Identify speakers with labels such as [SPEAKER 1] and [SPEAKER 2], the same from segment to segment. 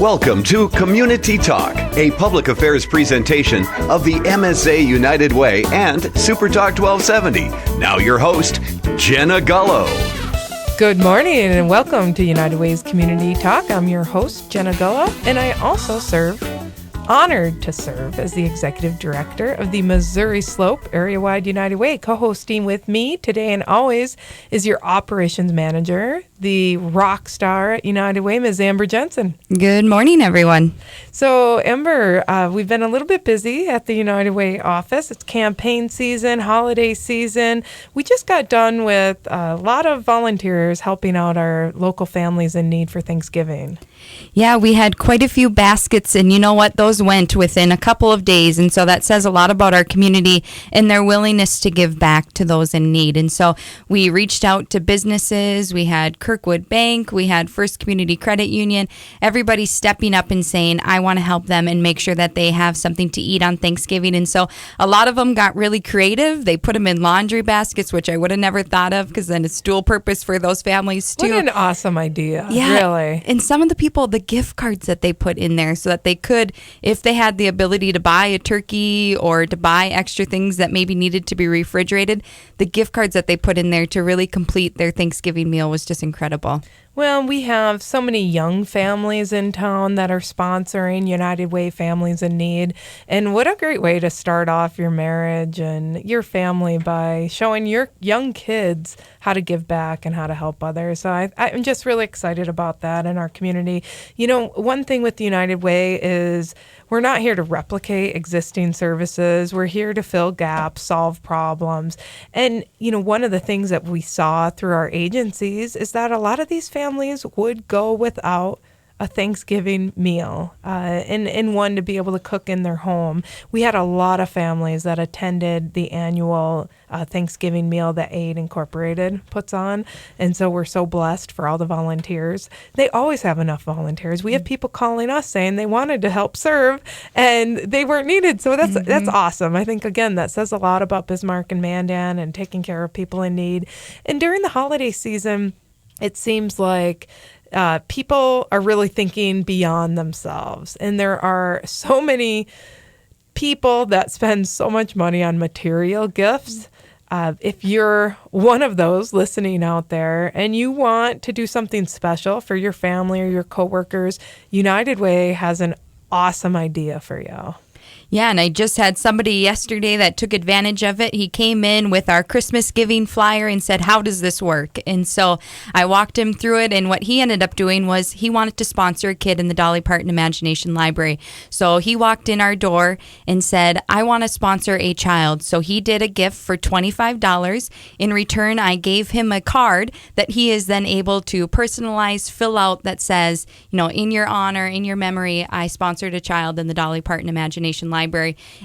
[SPEAKER 1] Welcome to Community Talk, a public affairs presentation of the MSA United Way and Super Talk 1270. Now your host, Jenna Gullo.
[SPEAKER 2] Good morning and welcome to United Way's Community Talk. I'm your host, Jenna Gullo, and I also honored to serve as the Executive Director of the Missouri Slope Area-Wide United Way. Co-hosting with me today and always is your Operations Manager, the rock star at United Way, Ms. Amber Jensen.
[SPEAKER 3] Good morning, everyone.
[SPEAKER 2] So, Amber, we've been a little bit busy at the United Way office. It's campaign season, holiday season. We just got done with a lot of volunteers helping out our local families in need for Thanksgiving.
[SPEAKER 3] Yeah, we had quite a few baskets, and you know what? Those went within a couple of days, and so that says a lot about our community and their willingness to give back to those in need. And so we reached out to businesses. We had Kirkwood Bank. We had First Community Credit Union. Everybody stepping up and saying, I want to help them and make sure that they have something to eat on Thanksgiving. And so a lot of them got really creative. They put them in laundry baskets, which I would have never thought of because then it's dual purpose for those families too.
[SPEAKER 2] What an awesome idea.
[SPEAKER 3] Yeah,
[SPEAKER 2] really.
[SPEAKER 3] And some of the people, the gift cards that they put in there so that they could, if they had the ability to buy a turkey or to buy extra things that maybe needed to be refrigerated, the gift cards that they put in there to really complete their Thanksgiving meal was just incredible.
[SPEAKER 2] Well, we have so many young families in town that are sponsoring United Way Families in Need. And what a great way to start off your marriage and your family by showing your young kids how to give back and how to help others. So I'm just really excited about that in our community. You know, one thing with the United Way is we're not here to replicate existing services. We're here to fill gaps, solve problems. And, you know, one of the things that we saw through our agencies is that a lot of these families would go without a Thanksgiving meal and one to be able to cook in their home. We had a lot of families that attended the annual Thanksgiving meal that Aid Incorporated puts on. And so we're so blessed for all the volunteers. They always have enough volunteers. We have people calling us saying they wanted to help serve and they weren't needed. So that's awesome. I think, again, that says a lot about Bismarck and Mandan and taking care of people in need. And during the holiday season, it seems like people are really thinking beyond themselves. And there are so many people that spend so much money on material gifts. If you're one of those listening out there and you want to do something special for your family or your coworkers, United Way has an awesome idea for you.
[SPEAKER 3] Yeah, and I just had somebody yesterday that took advantage of it. He came in with our Christmas giving flyer and said, how does this work? And so I walked him through it, and what he ended up doing was he wanted to sponsor a kid in the Dolly Parton Imagination Library. So he walked in our door and said, I want to sponsor a child. So he did a gift for $25. In return, I gave him a card that he is then able to personalize, fill out that says, you know, in your honor, in your memory, I sponsored a child in the Dolly Parton Imagination Library.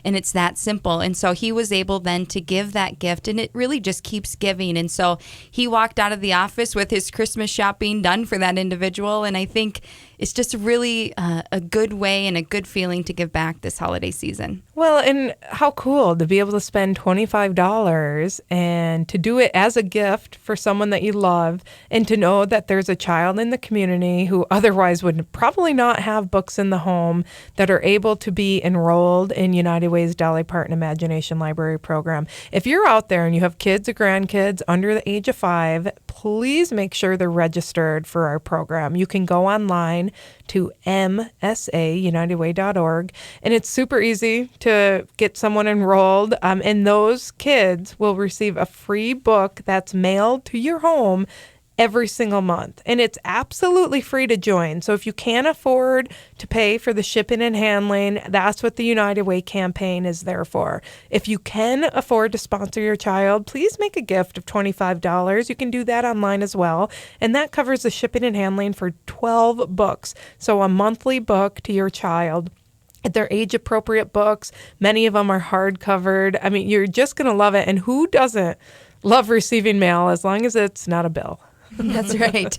[SPEAKER 3] And it's that simple. And so he was able then to give that gift, and it really just keeps giving. And so he walked out of the office with his Christmas shopping done for that individual. And I think it's just really a good way and a good feeling to give back this holiday season.
[SPEAKER 2] Well, and how cool to be able to spend $25 and to do it as a gift for someone that you love, and to know that there's a child in the community who otherwise would probably not have books in the home that are able to be enrolled in United Way's Dolly Parton Imagination Library program. If you're out there and you have kids or grandkids under the age of 5, please make sure they're registered for our program. You can go online to msaunitedway.org, and it's super easy to get someone enrolled, and those kids will receive a free book that's mailed to your home every single month. And it's absolutely free to join. So if you can't afford to pay for the shipping and handling, that's what the United Way campaign is there for. If you can afford to sponsor your child, please make a gift of $25. You can do that online as well. And that covers the shipping and handling for 12 books. So a monthly book to your child. They're age-appropriate books. Many of them are hard-covered. I mean, you're just going to love it. And who doesn't love receiving mail as long as it's not a bill?
[SPEAKER 3] That's right.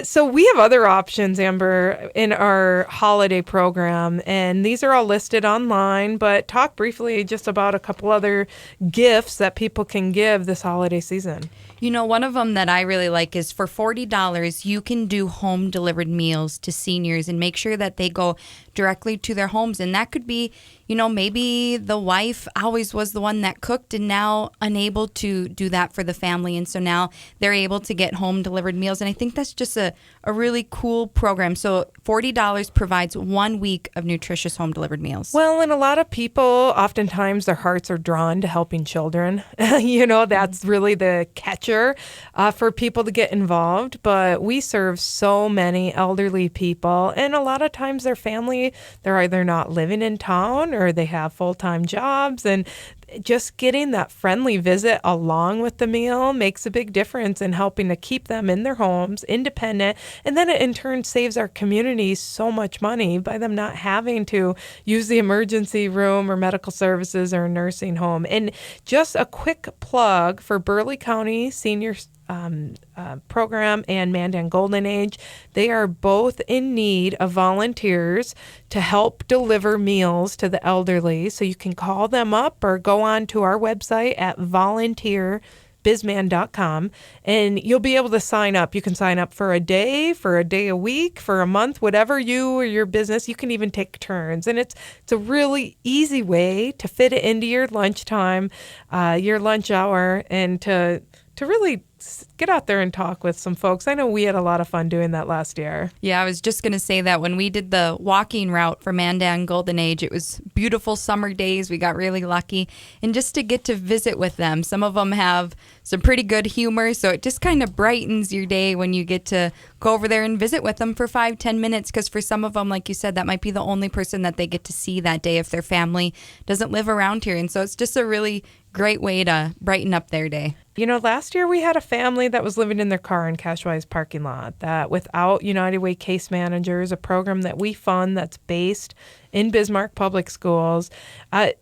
[SPEAKER 2] So we have other options, Amber, in our holiday program, and these are all listed online, but talk briefly just about a couple other gifts that people can give this holiday season.
[SPEAKER 3] You know, one of them that I really like is for $40, you can do home delivered meals to seniors and make sure that they go directly to their homes. And that could be, you know, maybe the wife always was the one that cooked and now unable to do that for the family. And so now they're able to get home delivered meals. And I think that's just a really cool program. So $40 provides 1 week of nutritious home delivered meals.
[SPEAKER 2] Well, and a lot of people, oftentimes their hearts are drawn to helping children. You know, that's really the catcher for people to get involved. But we serve so many elderly people, and a lot of times their family, they're either not living in town or they have full-time jobs, and just getting that friendly visit along with the meal makes a big difference in helping to keep them in their homes, independent. And then it in turn saves our community so much money by them not having to use the emergency room or medical services or nursing home. And just a quick plug for Burleigh County Senior program and Mandan Golden Age. They are both in need of volunteers to help deliver meals to the elderly. So you can call them up or go on to our website at volunteerbizman.com and you'll be able to sign up. You can sign up for a day a week, for a month, whatever you or your business. You can even take turns. And it's a really easy way to fit it into your lunchtime, your lunch hour, and to really get out there and talk with some folks. I know we had a lot of fun doing that last year.
[SPEAKER 3] Yeah, I was just going to say that when we did the walking route for Mandan Golden Age, it was beautiful summer days. We got really lucky. And just to get to visit with them, some of them have some pretty good humor. So it just kind of brightens your day when you get to go over there and visit with them for 5-10 minutes. Because for some of them, like you said, that might be the only person that they get to see that day if their family doesn't live around here. And so it's just a really great way to brighten up their day.
[SPEAKER 2] You know, last year we had a family that was living in their car in Cashwise parking lot that without United Way Case Managers, a program that we fund that's based in Bismarck Public Schools,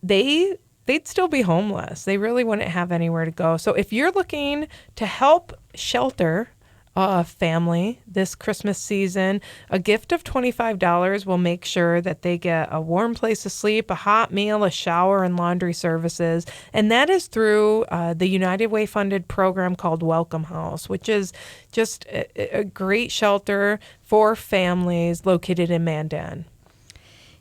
[SPEAKER 2] they'd still be homeless. They really wouldn't have anywhere to go. So if you're looking to help shelter a family this Christmas season, a gift of $25 will make sure that they get a warm place to sleep, a hot meal, a shower, and laundry services. And that is through the United Way funded program called Welcome House, which is just a great shelter for families located in Mandan.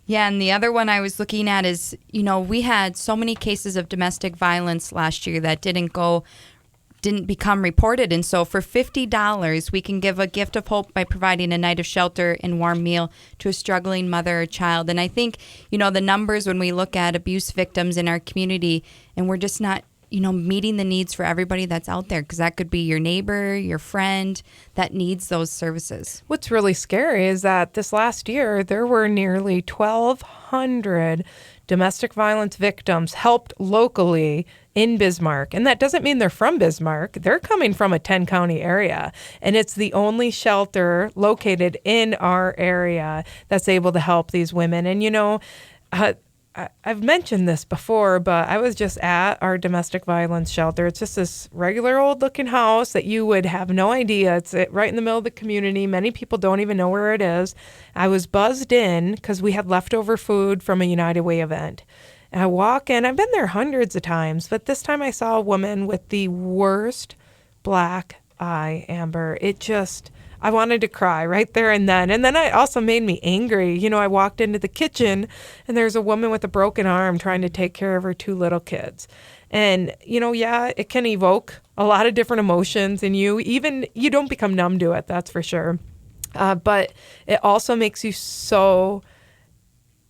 [SPEAKER 3] Yeah, and the other one I was looking at is, you know, we had so many cases of domestic violence last year that didn't become reported. And so for $50, we can give a gift of hope by providing a night of shelter and warm meal to a struggling mother or child. And I think, you know, the numbers when we look at abuse victims in our community, and we're just not, you know, meeting the needs for everybody that's out there, because that could be your neighbor, your friend that needs those services.
[SPEAKER 2] What's really scary is that this last year, there were nearly 1,200 domestic violence victims helped locally in Bismarck. And that doesn't mean they're from Bismarck. They're coming from a 10-county area. And it's the only shelter located in our area that's able to help these women. And, you know, I've mentioned this before, but I was just at our domestic violence shelter. It's just this regular old-looking house that you would have no idea. It's right in the middle of the community. Many people don't even know where it is. I was buzzed in because we had leftover food from a United Way event. And I walk in. I've been there hundreds of times, but this time I saw a woman with the worst black eye, Amber. I wanted to cry right there and then. And then it also made me angry. You know, I walked into the kitchen and there's a woman with a broken arm trying to take care of her 2 little kids. And, you know, yeah, it can evoke a lot of different emotions in you. Even you don't become numb to it, that's for sure. But it also makes you so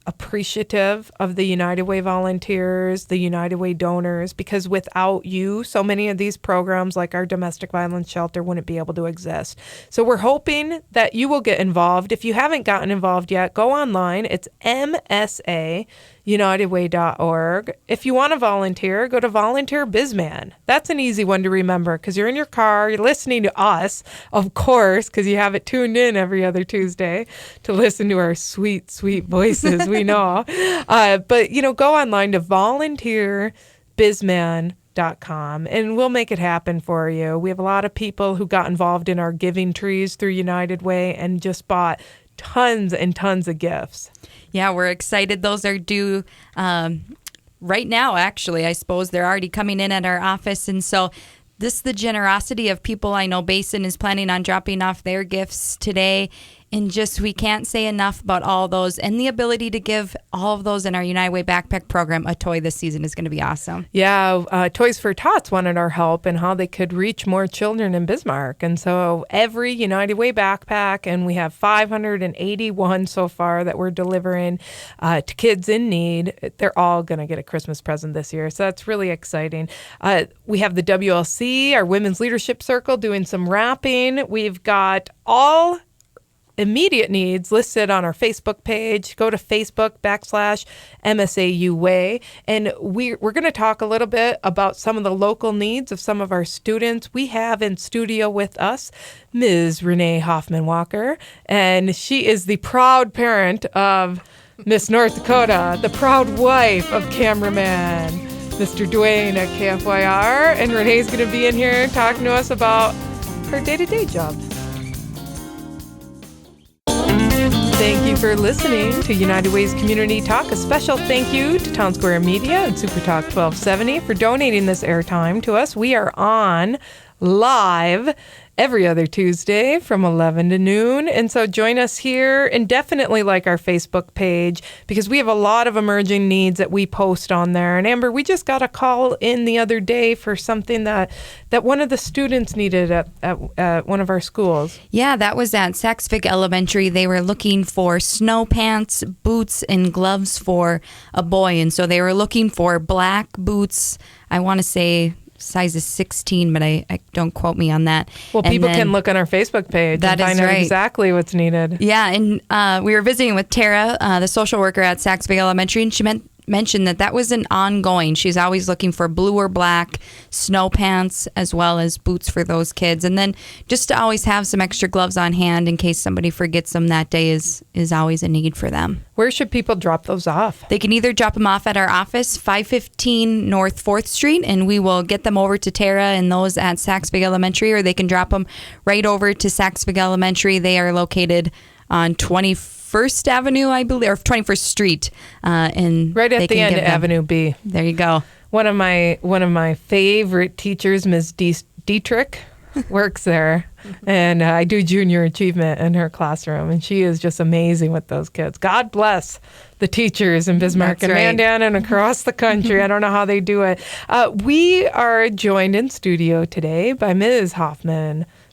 [SPEAKER 2] appreciative of the United Way volunteers, the United Way donors, because without you, so many of these programs like our domestic violence shelter wouldn't be able to exist. So we're hoping that you will get involved. If you haven't gotten involved yet, go online. It's MSAUnitedWay.org. If you want to volunteer, go to Volunteer Bizman. That's an easy one to remember because you're in your car, you're listening to us, of course, because you have it tuned in every other Tuesday to listen to our sweet, sweet voices, we know. But, you know, go online to volunteerbizman.org. and we'll make it happen for you. We have a lot of people who got involved in our giving trees through United Way and just bought tons and tons of gifts.
[SPEAKER 3] Yeah, we're excited. Those are due right now, actually. I suppose they're already coming in at our office. And so the generosity of people. I know Basin is planning on dropping off their gifts today. And just, we can't say enough about all those, and the ability to give all of those in our United Way backpack program a toy this season is going to be awesome.
[SPEAKER 2] Yeah, Toys for Tots wanted our help and how they could reach more children in Bismarck. And so every United Way backpack, and we have 581 so far that we're delivering to kids in need, they're all going to get a Christmas present this year. So that's really exciting. We have the WLC, our Women's Leadership Circle, doing some wrapping. We've got all immediate needs listed on our Facebook page. Go to Facebook.com/MSAU Way. And we're going to talk a little bit about some of the local needs of some of our students. We have in studio with us Ms. Renee Hoffman Walker, and she is the proud parent of Miss North Dakota, the proud wife of cameraman Mr. Dwayne at KFYR. And Renee's going to be in here talking to us about her day-to-day job. Thank you for listening to United Way's Community Talk. A special thank you to Town Square Media and Super Talk 1270 for donating this airtime to us. We are on live every other Tuesday from 11 to noon. And so join us here, and definitely like our Facebook page, because we have a lot of emerging needs that we post on there. And Amber, we just got a call in the other day for something that one of the students needed at one of our schools.
[SPEAKER 3] Yeah, that was at Saxvig Elementary. They were looking for snow pants, boots, and gloves for a boy. And so they were looking for black boots, I want to say size is 16, but I don't quote me on that.
[SPEAKER 2] Well, people can look on our Facebook page and find out exactly what's needed.
[SPEAKER 3] Yeah, and we were visiting with Tara, the social worker at Saxvig Elementary, and she mentioned that was an ongoing. She's always looking for blue or black snow pants as well as boots for those kids. And then just to always have some extra gloves on hand in case somebody forgets them that day is always a need for them.
[SPEAKER 2] Where should people drop those off?
[SPEAKER 3] They can either drop them off at our office, 515 North 4th Street, and we will get them over to Tara and those at Saxvig Elementary, or they can drop them right over to Saxvig Elementary. They are located on 21st Avenue, I believe, or 21st Street. And
[SPEAKER 2] right at the end of Avenue B.
[SPEAKER 3] There you go.
[SPEAKER 2] One of my favorite teachers, Ms. Dietrich, works there. And I do junior achievement in her classroom. And she is just amazing with those kids. God bless the teachers in Bismarck
[SPEAKER 3] That's
[SPEAKER 2] and
[SPEAKER 3] right.
[SPEAKER 2] Mandan and across the country. I don't know how they do it. We are joined in studio today by Ms.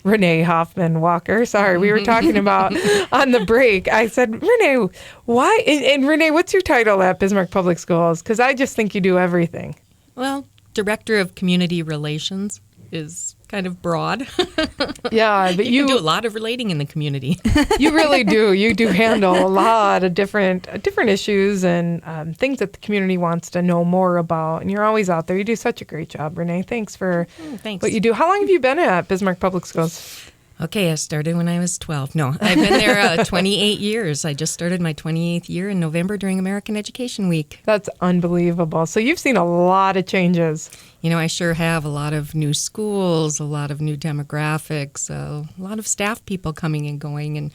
[SPEAKER 2] Renee Hoffman Walker. Sorry, we were talking about on the break. I said, Renee, why? And Renee, what's your title at Bismarck Public Schools? Because I just think you do everything.
[SPEAKER 4] Well, Director of Community Relations is kind of broad.
[SPEAKER 2] Yeah, but
[SPEAKER 4] you can do a lot of relating in the community.
[SPEAKER 2] You really do. You do handle a lot of different issues and things that the community wants to know more about. And you're always out there. You do such a great job, Renee. Thanks for what you do. How long have you been at Bismarck Public Schools?
[SPEAKER 4] Okay, I started when I was 12. No, I've been there 28 years. I just started my 28th year in November during American Education Week.
[SPEAKER 2] That's unbelievable. So you've seen a lot of changes.
[SPEAKER 4] You know, I sure have. A lot of new schools, a lot of new demographics, a lot of staff people coming and going, and,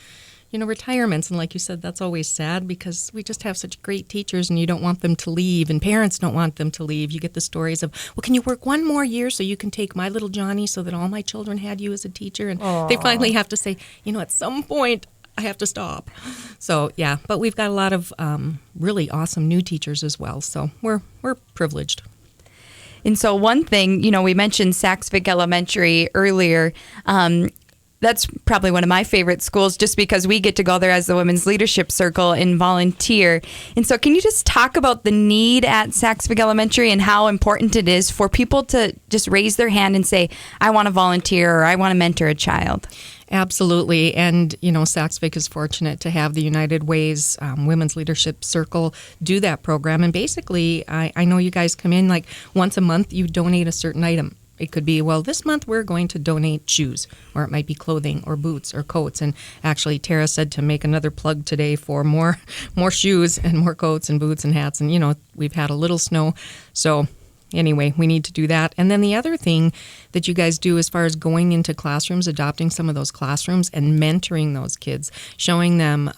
[SPEAKER 4] you know, retirements. And like you said, that's always sad because we just have such great teachers and you don't want them to leave, and parents don't want them to leave. You get the stories of, well, can you work one more year so you can take my little Johnny so that all my children had you as a teacher? And they finally have to say, you know, at some point I have to stop. So, yeah, but we've got a lot of really awesome new teachers as well. So we're privileged.
[SPEAKER 3] And so one thing, you know, we mentioned Saxvig Elementary earlier. That's probably one of my favorite schools just because we get to go there as the Women's Leadership Circle and volunteer. And so can you just talk about the need at Saxvig Elementary and how important it is for people to just raise their hand and say, I want to volunteer or I want to mentor a child?
[SPEAKER 4] Absolutely. And, you know, Saxvig is fortunate to have the United Way's Women's Leadership Circle do that program. And basically, I know you guys come in like once a month, you donate a certain item. It could be, well, this month we're going to donate shoes, or it might be clothing or boots or coats. And actually, Tara said to make another plug today for more shoes and more coats and boots and hats. And, you know, we've had a little snow. So, anyway, we need to do that. And then the other thing that you guys do as far as going into classrooms, adopting some of those classrooms and mentoring those kids, showing them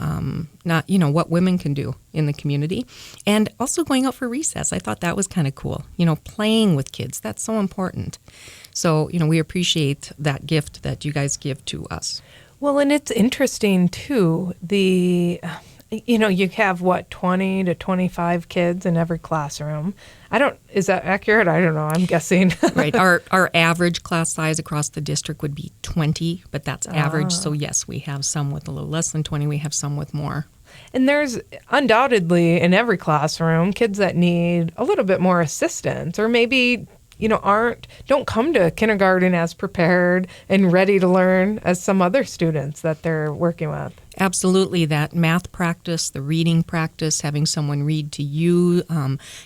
[SPEAKER 4] not, what women can do in the community, and also going out for recess. I thought that was kind of cool. Playing with kids, that's so important. So, we appreciate that gift that you guys give to us.
[SPEAKER 2] Well, and it's interesting too, you have 20 to 25 kids in every classroom. Is that accurate? I don't know. I'm guessing.
[SPEAKER 4] Right. Our average class size across the district would be 20, but that's average. So yes, we have some with a little less than 20. We have some with more.
[SPEAKER 2] And there's undoubtedly in every classroom kids that need a little bit more assistance, or maybe don't come to kindergarten as prepared and ready to learn as some other students that they're working with.
[SPEAKER 4] Absolutely. That math practice, the reading practice, having someone read to you,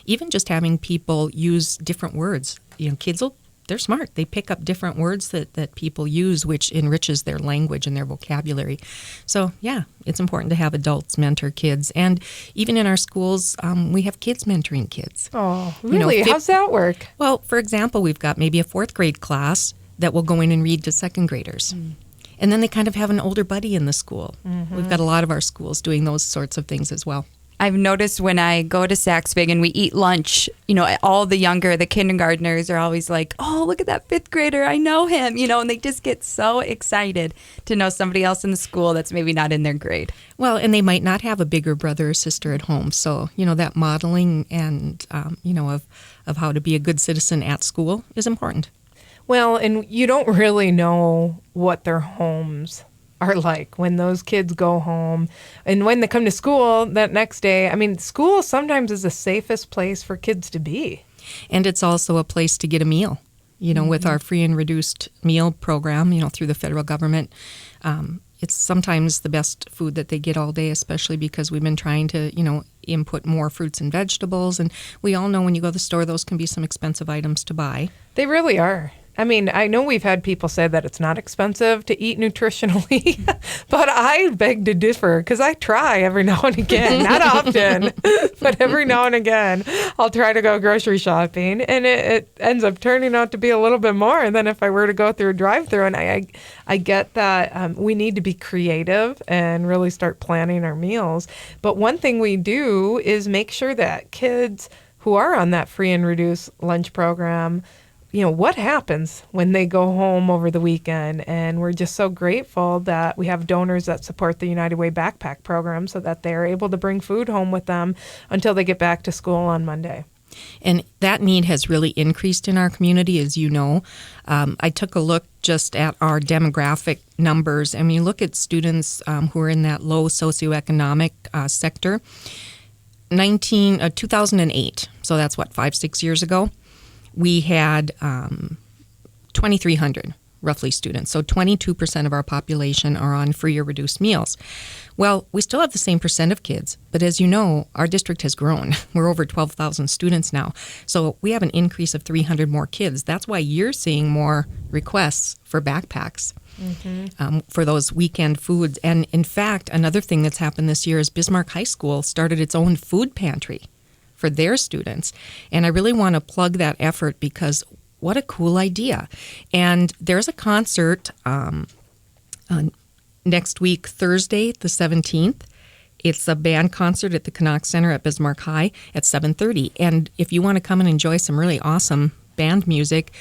[SPEAKER 4] even just having people use different words. Kids they're smart. They pick up different words that people use, which enriches their language and their vocabulary. So, yeah, it's important to have adults mentor kids. And even in our schools, we have kids mentoring kids.
[SPEAKER 2] Oh, really? How's that work?
[SPEAKER 4] Well, for example, we've got maybe a 4th grade class that will go in and read to 2nd graders. And then they kind of have an older buddy in the school. Mm-hmm. We've got a lot of our schools doing those sorts of things as well.
[SPEAKER 3] I've noticed when I go to Saxby and we eat lunch, all the kindergartners are always like, oh, look at that 5th grader. I know him, and they just get so excited to know somebody else in the school that's maybe not in their grade.
[SPEAKER 4] Well, and they might not have a bigger brother or sister at home. So, that modeling and, of how to be a good citizen at school is important.
[SPEAKER 2] Well, and you don't really know what their homes are like when those kids go home and when they come to school that next day. I mean, school sometimes is the safest place for kids to be.
[SPEAKER 4] And it's also a place to get a meal, with our free and reduced meal program, through the federal government. It's sometimes the best food that they get all day, especially because we've been trying to, input more fruits and vegetables. And we all know when you go to the store, those can be some expensive items to buy.
[SPEAKER 2] They really are. I mean, I know we've had people say that it's not expensive to eat nutritionally, but I beg to differ because I try every now and again, not often, but every now and again, I'll try to go grocery shopping, and it ends up turning out to be a little bit more than if I were to go through a drive-through. And I get that we need to be creative and really start planning our meals. But one thing we do is make sure that kids who are on that free and reduced lunch program, what happens when they go home over the weekend. And we're just so grateful that we have donors that support the United Way backpack program so that they're able to bring food home with them until they get back to school on Monday.
[SPEAKER 4] And that need has really increased in our community, as you know. I took a look just at our demographic numbers, and when you look at students who are in that low socioeconomic sector, 2008, so that's 5-6 years ago, we had 2,300 roughly students. So 22% of our population are on free or reduced meals. Well, we still have the same percent of kids, but as you know, our district has grown. We're over 12,000 students now. So we have an increase of 300 more kids. That's why you're seeing more requests for backpacks. For those weekend foods. And in fact, another thing that's happened this year is Bismarck High School started its own food pantry for their students. And I really want to plug that effort because what a cool idea. And there's a concert next week, Thursday, the 17th. It's a band concert at the Canuck Center at Bismarck High at 7:30. And if you want to come and enjoy some really awesome band music,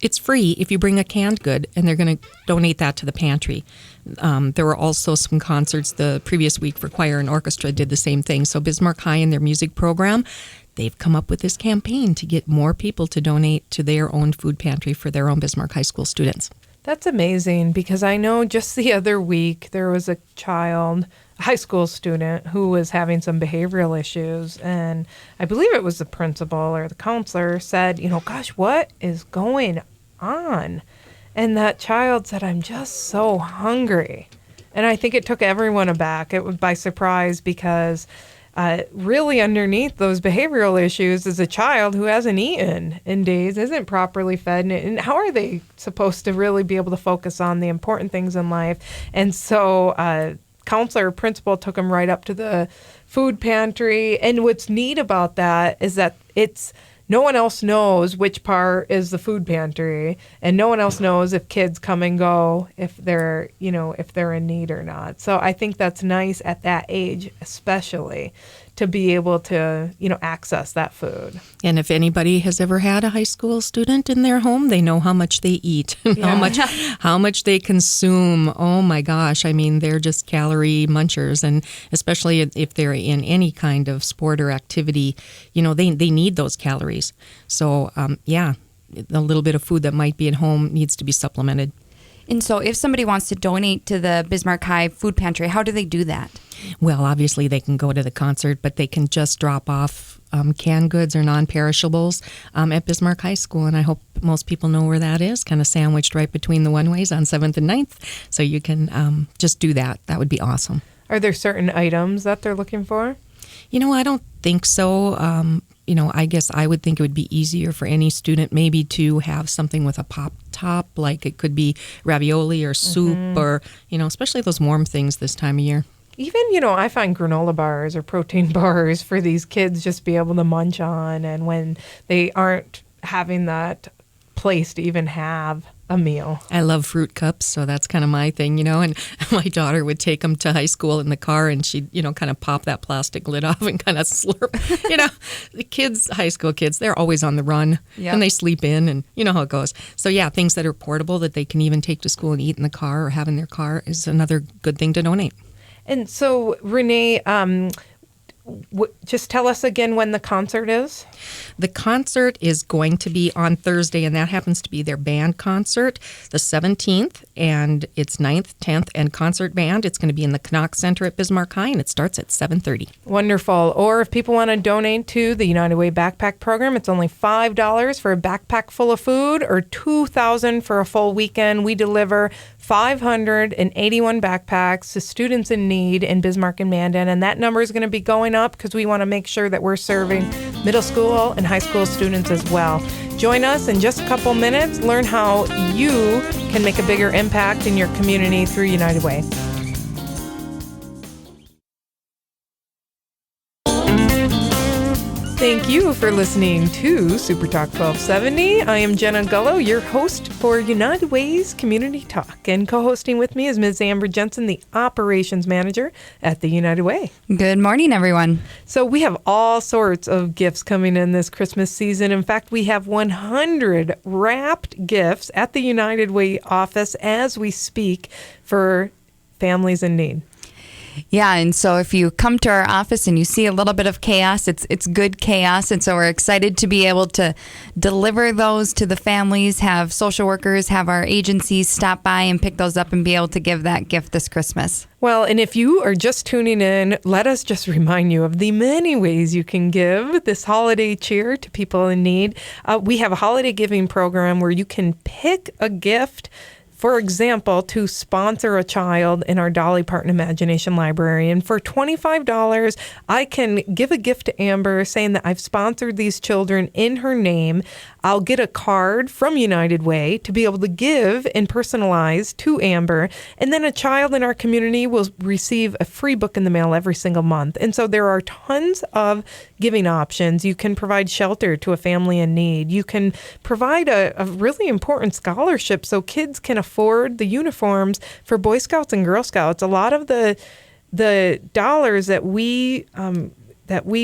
[SPEAKER 4] it's free if you bring a canned good, and they're going to donate that to the pantry. There were also some concerts the previous week for choir and orchestra did the same thing. So Bismarck High in their music program, they've come up with this campaign to get more people to donate to their own food pantry for their own Bismarck High School students.
[SPEAKER 2] That's amazing because I know just the other week there was a child, a high school student, who was having some behavioral issues. And I believe it was the principal or the counselor said, gosh, what is going on? And that child said, I'm just so hungry. And I think it took everyone aback. It was by surprise because really underneath those behavioral issues is a child who hasn't eaten in days, isn't properly fed. And how are they supposed to really be able to focus on the important things in life? And so counselor, principal took him right up to the food pantry. And what's neat about that is that it's no one else knows which part is the food pantry, and no one else knows if kids come and go, if they're in need or not. So I think that's nice at that age, especially, to be able to, access that food.
[SPEAKER 4] And if anybody has ever had a high school student in their home, they know how much they eat, and how much they consume. Oh my gosh. I mean, they're just calorie munchers. And especially if they're in any kind of sport or activity, they need those calories. So, a little bit of food that might be at home needs to be supplemented.
[SPEAKER 3] And so if somebody wants to donate to the Bismarck High Food Pantry, how do they do that?
[SPEAKER 4] Well, obviously they can go to the concert, but they can just drop off canned goods or non-perishables at Bismarck High School. And I hope most people know where that is, kind of sandwiched right between the one-ways on 7th and 9th. So you can just do that. That would be awesome.
[SPEAKER 2] Are there certain items that they're looking for?
[SPEAKER 4] I don't think so. I guess I would think it would be easier for any student maybe to have something with a pop top, like it could be ravioli or soup or, especially those warm things this time of year.
[SPEAKER 2] Even, I find granola bars or protein bars for these kids just be able to munch on, and when they aren't having that place to even have a meal.
[SPEAKER 4] I love fruit cups, so that's kind of my thing, and my daughter would take them to high school in the car, and she'd, kind of pop that plastic lid off and kind of slurp. The kids, high school kids, they're always on the run, and they sleep in, and you know how it goes. So yeah, things that are portable that they can even take to school and eat in the car or have in their car is another good thing to donate.
[SPEAKER 2] And so, Renee, just tell us again when the concert is.
[SPEAKER 4] The concert is going to be on Thursday, and that happens to be their band concert, the 17th, and it's 9th, 10th, and concert band. It's going to be in the Knox Center at Bismarck High, and it starts at 7:30.
[SPEAKER 2] Wonderful. Or if people want to donate to the United Way Backpack Program, it's only $5 for a backpack full of food or $2,000 for a full weekend. We deliver 581 backpacks to students in need in Bismarck and Mandan, and that number is going to be going up because we want to make sure that we're serving middle school and high school students as well. Join us in just a couple minutes. Learn how you can make a bigger impact in your community through United Way. Thank you for listening to Super Talk 1270. I am Jenna Gullo, your host for United Way's Community Talk. And co-hosting with me is Ms. Amber Jensen, the Operations Manager at the United Way.
[SPEAKER 3] Good morning, everyone.
[SPEAKER 2] So we have all sorts of gifts coming in this Christmas season. In fact, we have 100 wrapped gifts at the United Way office as we speak for families in need.
[SPEAKER 3] Yeah, and so if you come to our office and you see a little bit of chaos, it's good chaos, and so we're excited to be able to deliver those to the families, have social workers, have our agencies stop by and pick those up and be able to give that gift this Christmas.
[SPEAKER 2] Well, and if you are just tuning in, let us just remind you of the many ways you can give this holiday cheer to people in need. We have a holiday giving program where you can pick a gift. For example, to sponsor a child in our Dolly Parton Imagination Library. And for $25, I can give a gift to Amber saying that I've sponsored these children in her name. I'll get a card from United Way to be able to give and personalize to Amber. And then a child in our community will receive a free book in the mail every single month. And so there are tons of giving options. You can provide shelter to a family in need. You can provide a really important scholarship so kids can afford the uniforms for Boy Scouts and Girl Scouts. A lot of the dollars that we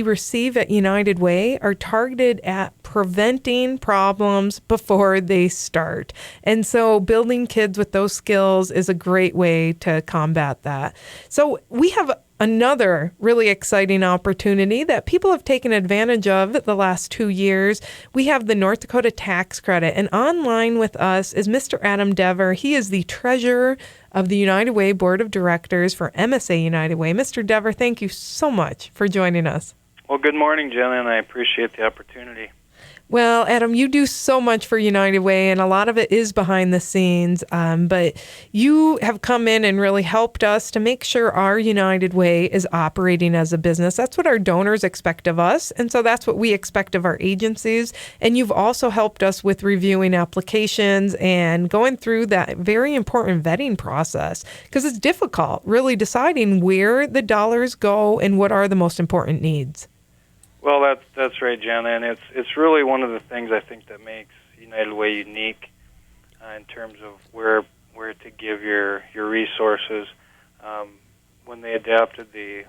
[SPEAKER 2] receive at United Way are targeted at preventing problems before they start. And so building kids with those skills is a great way to combat that. So we have another really exciting opportunity that people have taken advantage of the last 2 years. We have the North Dakota Tax Credit, and online with us is Mr. Adam Dever. He is the treasurer of the United Way Board of Directors for MSA United Way. Mr. Dever, thank you so much for joining us.
[SPEAKER 5] Well, good morning, Jenna, and I appreciate the opportunity.
[SPEAKER 2] Well, Adam, you do so much for United Way, and a lot of it is behind the scenes, but you have come in and really helped us to make sure our United Way is operating as a business. That's what our donors expect of us, and so that's what we expect of our agencies. And you've also helped us with reviewing applications and going through that very important vetting process, because it's difficult really deciding where the dollars go and what are the most important needs.
[SPEAKER 5] Well, that's right, Jenna, and it's really one of the things I think that makes United Way unique in terms of where to give your resources. When they adapted the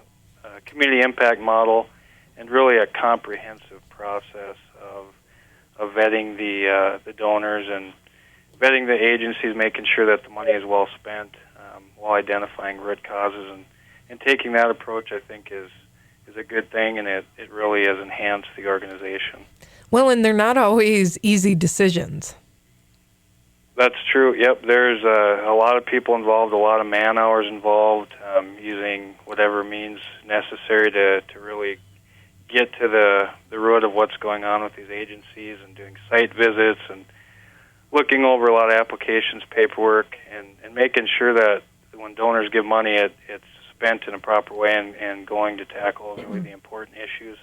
[SPEAKER 5] community impact model and really a comprehensive process of vetting the donors and vetting the agencies, making sure that the money is well spent while identifying root causes and taking that approach, I think is a good thing, and it really has enhanced the organization.
[SPEAKER 2] Well, and they're not always easy decisions.
[SPEAKER 5] That's true. Yep, there's a lot of people involved, a lot of man hours involved, using whatever means necessary to really get to the root of what's going on with these agencies, and doing site visits and looking over a lot of applications, paperwork, and making sure that when donors give money, it's spent in a proper way and going to tackle really the important issues.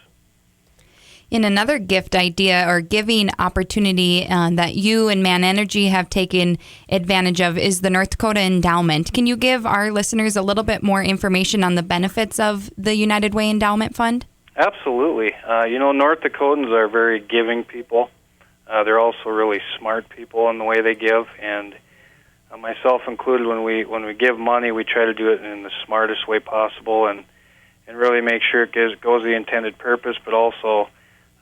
[SPEAKER 3] In another gift idea or giving opportunity that you and Man Energy have taken advantage of is the North Dakota Endowment. Can you give our listeners a little bit more information on the benefits of the United Way Endowment Fund?
[SPEAKER 5] Absolutely. North Dakotans are very giving people. They're also really smart people in the way they give, and myself included, when we give money, we try to do it in the smartest way possible and really make sure it goes the intended purpose, but also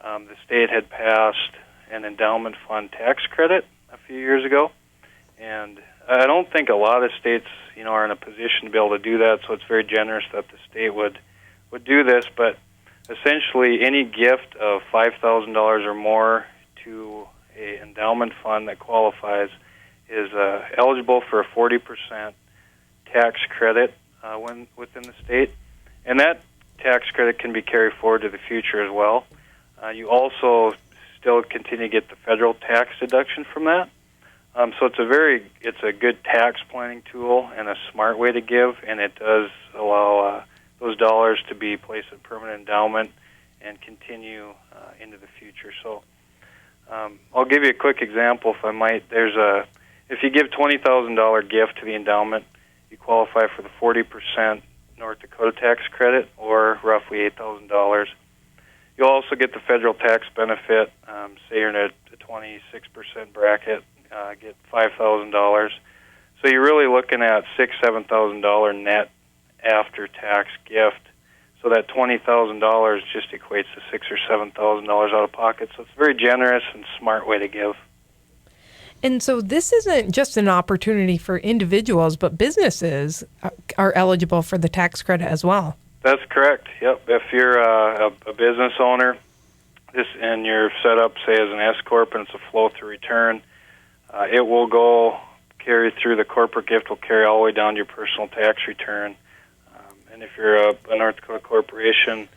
[SPEAKER 5] the state had passed an endowment fund tax credit a few years ago, and I don't think a lot of states, are in a position to be able to do that, so it's very generous that the state would do this, but essentially any gift of $5,000 or more to a endowment fund that qualifies is eligible for a 40% tax credit when within the state, and that tax credit can be carried forward to the future as well. You also still continue to get the federal tax deduction from that. So it's a good tax planning tool and a smart way to give, and it does allow those dollars to be placed in permanent endowment and continue into the future. So I'll give you a quick example, if I might. If you give $20,000 gift to the endowment, you qualify for the 40% North Dakota tax credit, or roughly $8,000. You'll also get the federal tax benefit. Say you're in a 26% bracket, get $5,000. So you're really looking at $7,000 net after-tax gift. So that $20,000 just equates to $6,000 or $7,000 out of pocket. So it's a very generous and smart way to give.
[SPEAKER 2] And so this isn't just an opportunity for individuals, but businesses are eligible for the tax credit as well.
[SPEAKER 5] That's correct. Yep. If you're a business owner, and you're set up, say, as an S corp, and it's a flow-through return, it will carry through. The corporate gift will carry all the way down to your personal tax return. And if you're a North Dakota corporation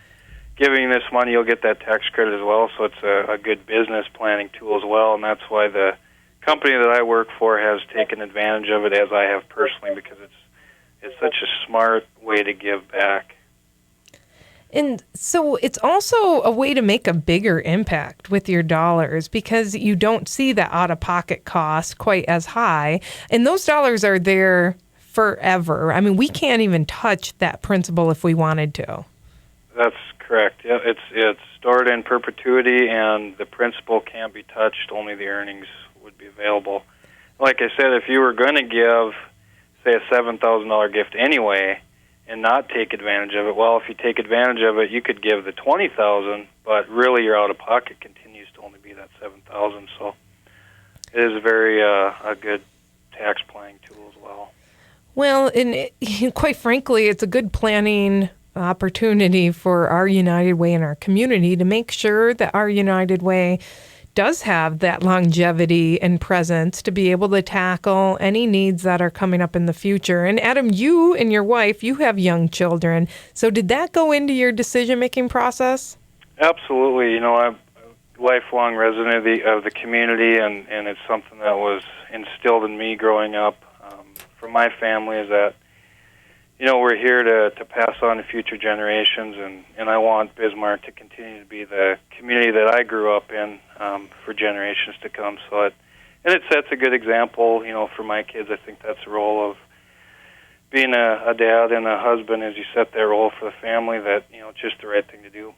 [SPEAKER 5] giving this money, you'll get that tax credit as well. So it's a good business planning tool as well, and that's why the company that I work for has taken advantage of it, as I have personally, because it's such a smart way to give back.
[SPEAKER 2] And so it's also a way to make a bigger impact with your dollars, because you don't see the out-of-pocket cost quite as high, and those dollars are there forever. I mean, we can't even touch that principal if we wanted to. That's
[SPEAKER 5] correct. Yeah, it's stored in perpetuity, and the principal can't be touched. Only the earnings would be available. Like I said, if you were going to give, say, a $7,000 gift anyway and not take advantage of it, well, if you take advantage of it, you could give the $20,000, but really your out-of-pocket continues to only be that $7,000. So it is a good tax planning tool as well.
[SPEAKER 2] Well, and quite frankly, it's a good planning opportunity for our United Way in our community to make sure that our United Way does have that longevity and presence to be able to tackle any needs that are coming up in the future. And Adam, you and your wife, you have young children. So did that go into your decision-making process?
[SPEAKER 5] Absolutely. I'm a lifelong resident of the community, and it's something that was instilled in me growing up from my family, is that we're here to pass on to future generations, and I want Bismarck to continue to be the community that I grew up in for generations to come. So it sets a good example, for my kids. I think that's the role of being a dad and a husband, as you set that role for the family, that, it's just the right thing to do.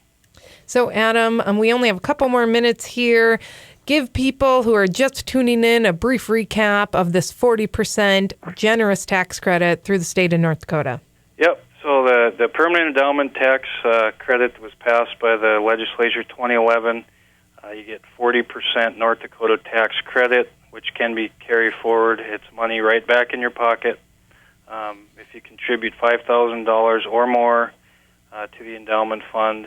[SPEAKER 2] So, Adam, we only have a couple more minutes here. Give people who are just tuning in a brief recap of this 40% generous tax credit through the state of North Dakota.
[SPEAKER 5] Yep. So the permanent endowment tax credit was passed by the legislature 2011. You get 40% North Dakota tax credit, which can be carried forward. It's money right back in your pocket. If you contribute $5,000 or more to the endowment fund,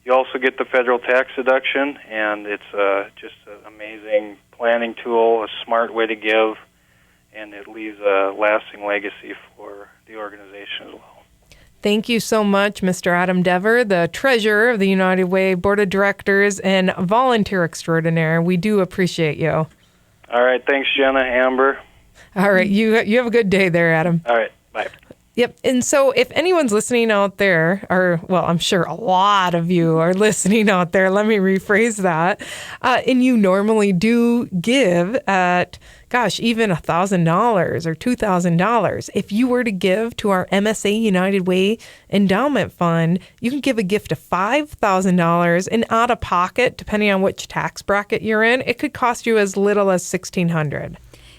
[SPEAKER 5] you also get the federal tax deduction, and it's just an amazing planning tool, a smart way to give, and it leaves a lasting legacy for the organization as well.
[SPEAKER 2] Thank you so much, Mr. Adam Dever, the treasurer of the United Way Board of Directors and volunteer extraordinaire. We do appreciate you.
[SPEAKER 5] All right. Thanks, Jenna, Amber.
[SPEAKER 2] All right. You have a good day there, Adam.
[SPEAKER 5] All right. Bye.
[SPEAKER 2] Yep. And so if anyone's listening out there, or, well, I'm sure a lot of you are listening out there, let me rephrase that, and you normally do give at, even $1,000 or $2,000. If you were to give to our MSA United Way Endowment Fund, you can give a gift of $5,000, and out of pocket, depending on which tax bracket you're in, it could cost you as little as $1,600.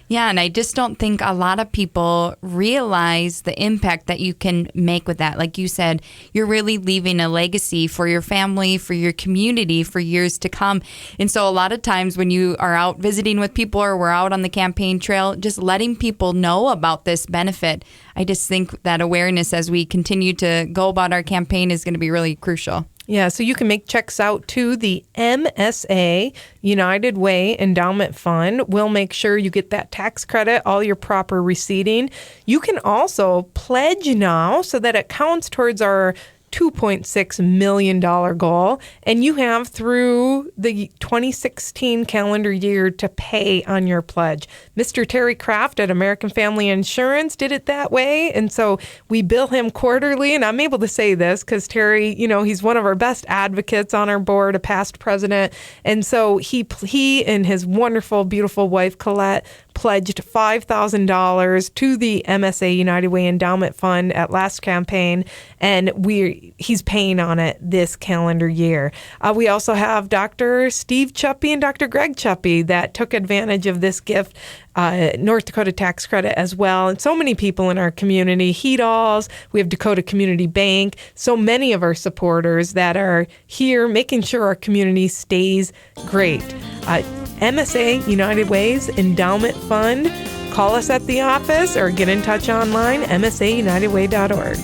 [SPEAKER 3] Yeah, and I just don't think a lot of people realize the impact that you can make with that. Like you said, you're really leaving a legacy for your family, for your community, for years to come. And so a lot of times when you are out visiting with people or we're out on the campaign trail, just letting people know about this benefit, I just think that awareness as we continue to go about our campaign is going to be really crucial.
[SPEAKER 2] Yeah, so you can make checks out to the MSA United Way Endowment Fund. We'll make sure you get that tax credit, all your proper receipting. You can also pledge now so that it counts towards our $2.6 million goal, and you have through the 2016 calendar year to pay on your pledge. Mr. Terry Kraft at American Family Insurance did it that way, and so we bill him quarterly, and I'm able to say this because Terry, he's one of our best advocates on our board, a past president, and so he and his wonderful, beautiful wife, Colette, pledged $5,000 to the MSA United Way Endowment Fund at last campaign, and he's paying on it this calendar year. We also have Dr. Steve Chuppy and Dr. Greg Chuppy that took advantage of this gift, North Dakota tax credit as well, and so many people in our community, Heat-Alls, we have Dakota Community Bank, so many of our supporters that are here making sure our community stays great. MSA United Way's Endowment Fund. Call us at the office or get in touch online, msaunitedway.org.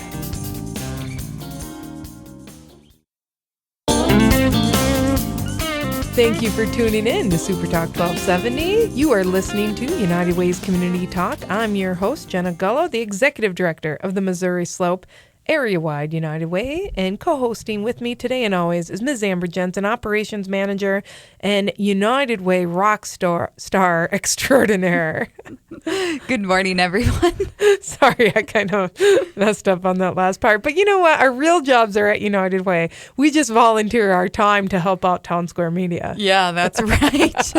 [SPEAKER 2] Thank you for tuning in to Super Talk 1270. You are listening to United Way's Community Talk. I'm your host, Jenna Gullo, the Executive Director of the Missouri Slope Area-wide United Way, and co-hosting with me today and always is Ms. Amber Jensen, Operations Manager and United Way rock star extraordinaire.
[SPEAKER 3] Good morning, everyone.
[SPEAKER 2] Sorry, I kind of messed up on that last part. But you know what? Our real jobs are at United Way. We just volunteer our time to help out Town Square Media.
[SPEAKER 3] Yeah, that's right.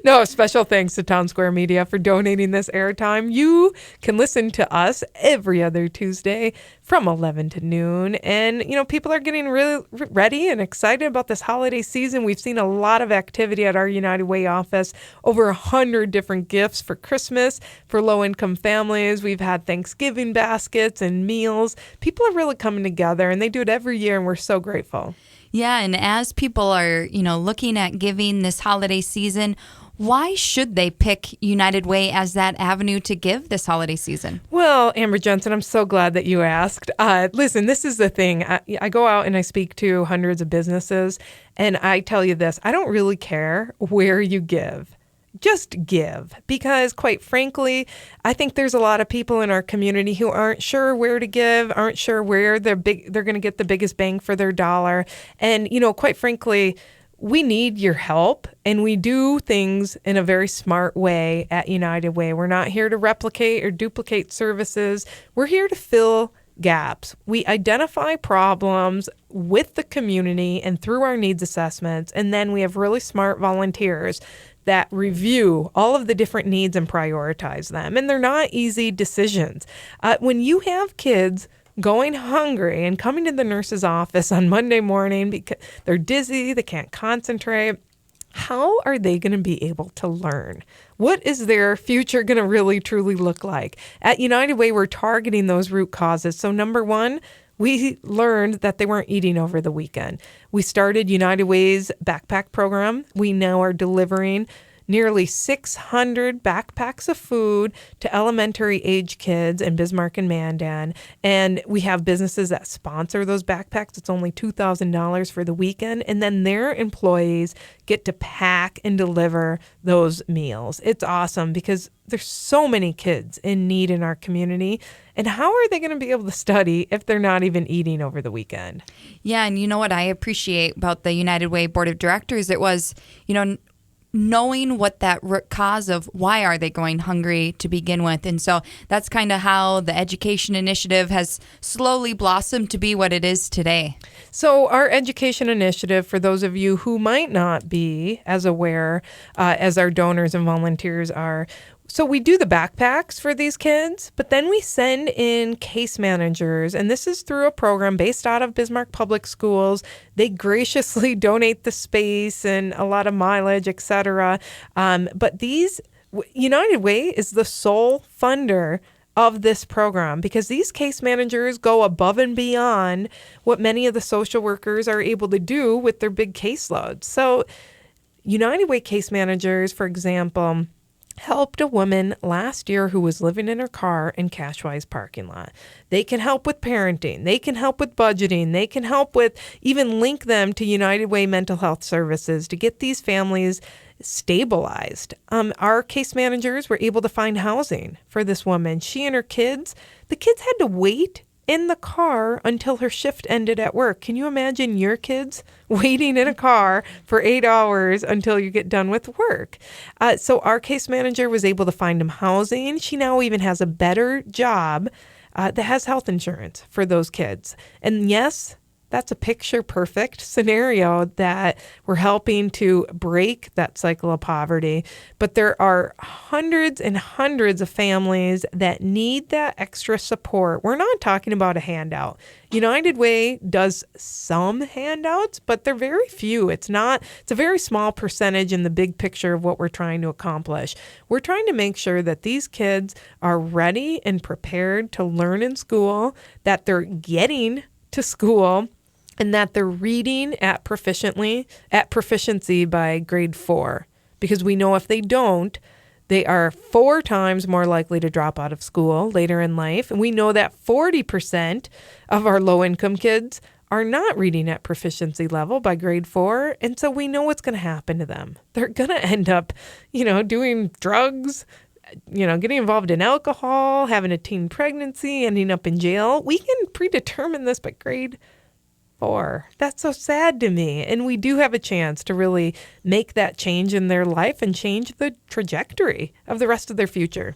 [SPEAKER 2] No, special thanks to Town Square Media for donating this airtime. You can listen to us every other Tuesday from 11 to noon. And, people are getting really ready and excited about this holiday season. We've seen a lot of activity at our United Way office, over 100 different gifts for Christmas for low-income families. We've had Thanksgiving baskets and meals. People are really coming together, and they do it every year, and we're so grateful.
[SPEAKER 3] Yeah, and as people are, looking at giving this holiday season, why should they pick United Way as that avenue to give this holiday season?
[SPEAKER 2] Well, Amber Jensen, I'm so glad that you asked. Listen, this is the thing. I go out and I speak to hundreds of businesses, and I tell you this, I don't really care where you give. Just give, because quite frankly, I think there's a lot of people in our community who aren't sure where to give, aren't sure where they're going to get the biggest bang for their dollar. And, quite frankly, we need your help, and we do things in a very smart way at United Way. We're not here to replicate or duplicate services. We're here to fill gaps. We identify problems with the community and through our needs assessments, and then we have really smart volunteers that review all of the different needs and prioritize them. And they're not easy decisions. When you have kids going hungry and coming to the nurse's office on Monday morning because they're dizzy, they can't concentrate, how are they going to be able to learn? What is their future going to really truly look like? At United Way, we're targeting those root causes. So number one, we learned that they weren't eating over the weekend. We started United Way's backpack program. We now are delivering nearly 600 backpacks of food to elementary age kids in Bismarck and Mandan. And we have businesses that sponsor those backpacks. It's only $2,000 for the weekend. And then their employees get to pack and deliver those meals. It's awesome because there's so many kids in need in our community. And how are they going to be able to study if they're not even eating over the weekend?
[SPEAKER 3] Yeah, and you know what I appreciate about the United Way Board of Directors? It was, knowing what that root cause of why are they going hungry to begin with. And so that's kind of how the education initiative has slowly blossomed to be what it is today.
[SPEAKER 2] So our education initiative, for those of you who might not be as aware as our donors and volunteers are, so we do the backpacks for these kids, but then we send in case managers, and this is through a program based out of Bismarck Public Schools. They graciously donate the space and a lot of mileage, etc. But United Way is the sole funder of this program because these case managers go above and beyond what many of the social workers are able to do with their big caseloads. So United Way case managers, for example, helped a woman last year who was living in her car in Cashwise parking lot. They can help with parenting. They can help with budgeting. They can help with even link them to United Way mental health services to get these families stabilized. Our case managers were able to find housing for this woman. She and her kids, the kids had to wait in the car until her shift ended at work. Can you imagine your kids waiting in a car for 8 hours until you get done with work? So our case manager was able to find them housing. She now even has a better job that has health insurance for those kids. And yes, that's a picture perfect scenario that we're helping to break that cycle of poverty. But there are hundreds and hundreds of families that need that extra support. We're not talking about a handout. United Way does some handouts, but they're very few. It's a very small percentage in the big picture of what we're trying to accomplish. We're trying to make sure that these kids are ready and prepared to learn in school, that they're getting to school, and that they're reading at proficiency by grade 4. Because we know if they don't, they are 4 times more likely to drop out of school later in life. And we know that 40% of our low-income kids are not reading at proficiency level by grade 4. And so we know what's going to happen to them. They're going to end up, doing drugs, getting involved in alcohol, having a teen pregnancy, ending up in jail. We can predetermine this by grade 4. That's so sad to me. And we do have a chance to really make that change in their life and change the trajectory of the rest of their future.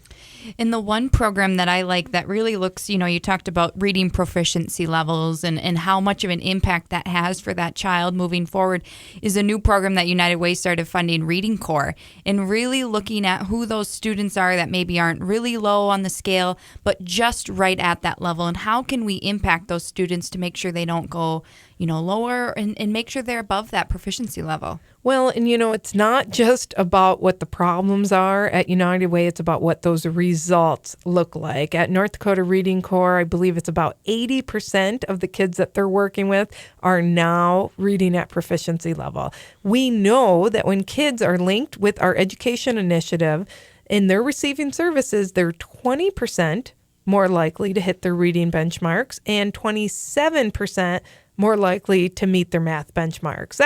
[SPEAKER 3] And the one program that I like that really looks, you talked about reading proficiency levels and how much of an impact that has for that child moving forward is a new program that United Way started funding, Reading Corps, and really looking at who those students are that maybe aren't really low on the scale, but just right at that level. And how can we impact those students to make sure they don't go lower and make sure they're above that proficiency level?
[SPEAKER 2] Well, and it's not just about what the problems are at United Way, it's about what those results look like. At North Dakota Reading Corps, I believe it's about 80% of the kids that they're working with are now reading at proficiency level. We know that when kids are linked with our education initiative and they're receiving services, they're 20% more likely to hit their reading benchmarks and 27% more likely to meet their math benchmarks.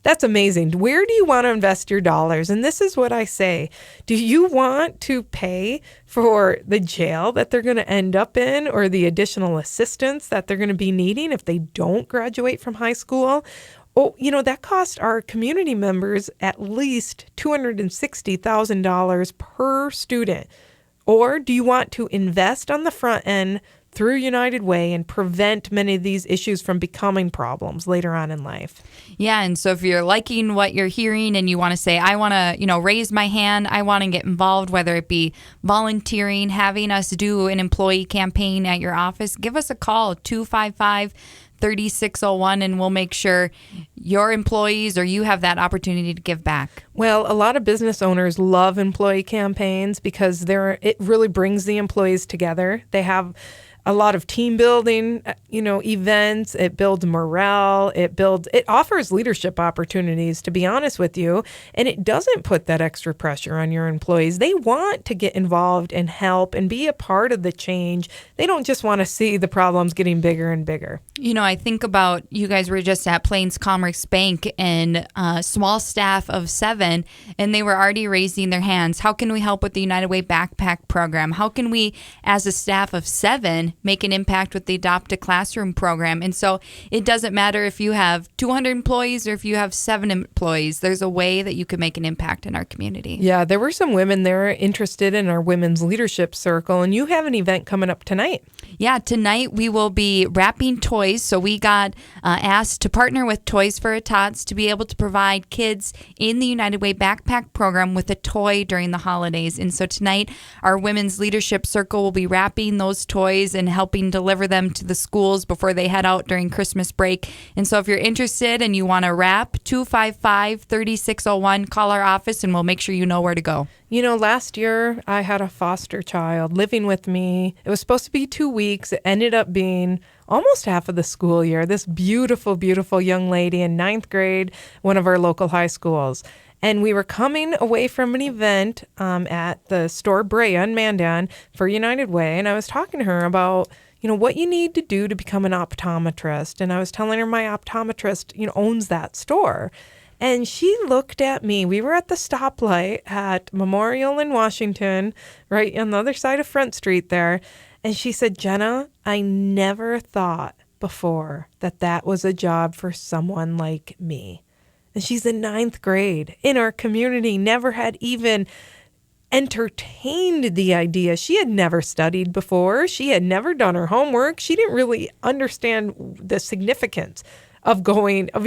[SPEAKER 2] That's amazing. Where do you want to invest your dollars? And this is what I say. Do you want to pay for the jail that they're going to end up in or the additional assistance that they're going to be needing if they don't graduate from high school? Oh, that cost our community members at least $260,000 per student. Or do you want to invest on the front end through United Way and prevent many of these issues from becoming problems later on in life.
[SPEAKER 3] Yeah, and so if you're liking what you're hearing and you want to say, I want to, raise my hand, I want to get involved, whether it be volunteering, having us do an employee campaign at your office, give us a call, 255-3601, and we'll make sure your employees or you have that opportunity to give back.
[SPEAKER 2] Well, a lot of business owners love employee campaigns because it really brings the employees together. They have a lot of team building, events. It builds morale. It offers leadership opportunities, to be honest with you. And it doesn't put that extra pressure on your employees. They want to get involved and help and be a part of the change. They don't just want to see the problems getting bigger and bigger.
[SPEAKER 3] I think about you guys were just at Plains Commerce Bank and a small staff of 7, and they were already raising their hands. How can we help with the United Way Backpack Program? How can we, as a staff of 7, make an impact with the Adopt a Classroom program? And so it doesn't matter if you have 200 employees or if you have 7 employees. There's a way that you can make an impact in our community.
[SPEAKER 2] Yeah, there were some women there interested in our Women's Leadership Circle, and you have an event coming up tonight.
[SPEAKER 3] Yeah, tonight we will be wrapping toys. So we got asked to partner with Toys for a Tots to be able to provide kids in the United Way Backpack Program with a toy during the holidays. And so tonight, our Women's Leadership Circle will be wrapping those toys and helping deliver them to the schools before they head out during Christmas break. And so if you're interested and you want to wrap, 255-3601, call our office and we'll make sure you know where to go.
[SPEAKER 2] Last year I had a foster child living with me. It was supposed to be 2 weeks. It ended up being almost half of the school year. This beautiful, beautiful young lady in 9th grade, one of our local high schools. And we were coming away from an event at the store Brea in Mandan for United Way. And I was talking to her about, what you need to do to become an optometrist. And I was telling her my optometrist, owns that store. And she looked at me. We were at the stoplight at Memorial in Washington, right on the other side of Front Street there. And she said, Jenna, I never thought before that was a job for someone like me. And she's in 9th grade in our community, never had even entertained the idea. She had never studied before. She had never done her homework. She didn't really understand the significance of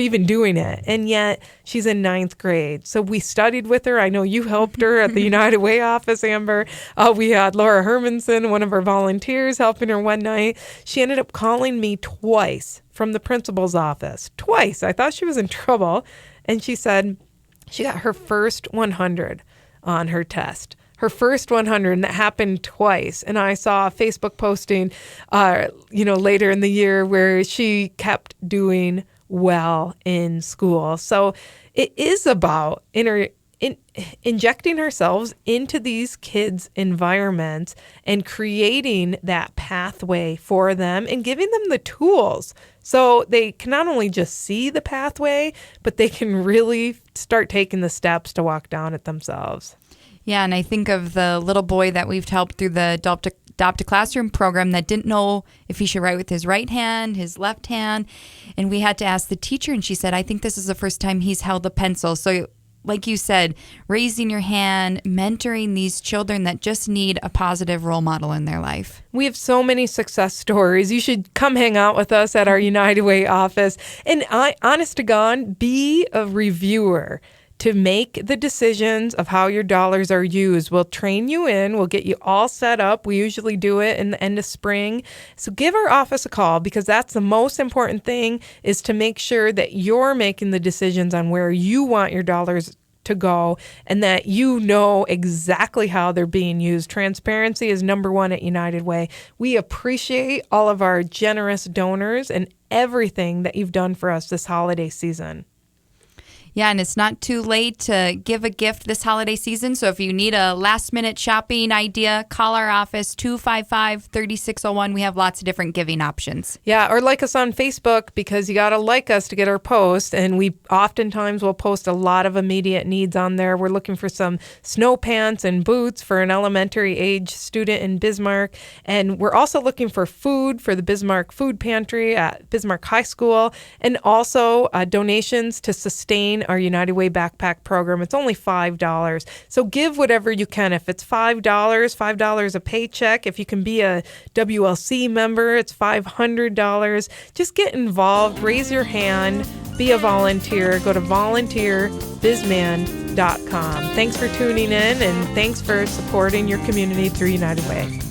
[SPEAKER 2] even doing it. And yet she's in 9th grade. So we studied with her. I know you helped her at the United Way office, Amber. We had Laura Hermanson, one of our volunteers, helping her one night. She ended up calling me twice from the principal's office. Twice. I thought she was in trouble. And she said she got her first 100 on her test. Her first 100, and that happened twice. And I saw a Facebook posting, later in the year where she kept doing well in school. So it is about injecting ourselves into these kids' environments and creating that pathway for them and giving them the tools so they can not only just see the pathway, but they can really start taking the steps to walk down it themselves.
[SPEAKER 3] Yeah, and I think of the little boy that we've helped through the Adopt a Classroom program that didn't know if he should write with his right hand, his left hand. And we had to ask the teacher, and she said, I think this is the first time he's held a pencil. So like you said, raising your hand, mentoring these children that just need a positive role model in their life.
[SPEAKER 2] We have so many success stories. You should come hang out with us at our United Way office. And honest to God, be a reviewer to make the decisions of how your dollars are used. We'll train you in. We'll get you all set up. We usually do it in the end of spring. So give our office a call, because that's the most important thing, is to make sure that you're making the decisions on where you want your dollars to go and that you know exactly how they're being used. Transparency is number one at United Way. We appreciate all of our generous donors and everything that you've done for us this holiday season.
[SPEAKER 3] Yeah, and it's not too late to give a gift this holiday season. So if you need a last-minute shopping idea, call our office, 255-3601. We have lots of different giving options.
[SPEAKER 2] Yeah, or like us on Facebook, because you got to like us to get our posts. And we oftentimes will post a lot of immediate needs on there. We're looking for some snow pants and boots for an elementary age student in Bismarck. And we're also looking for food for the Bismarck Food Pantry at Bismarck High School, and also donations to sustain join our United Way backpack program. It's only $5. So give whatever you can. If it's $5 a paycheck. If you can be a WLC member, it's $500. Just get involved, raise your hand, be a volunteer. Go to volunteerbizman.com. Thanks for tuning in, and thanks for supporting your community through United Way.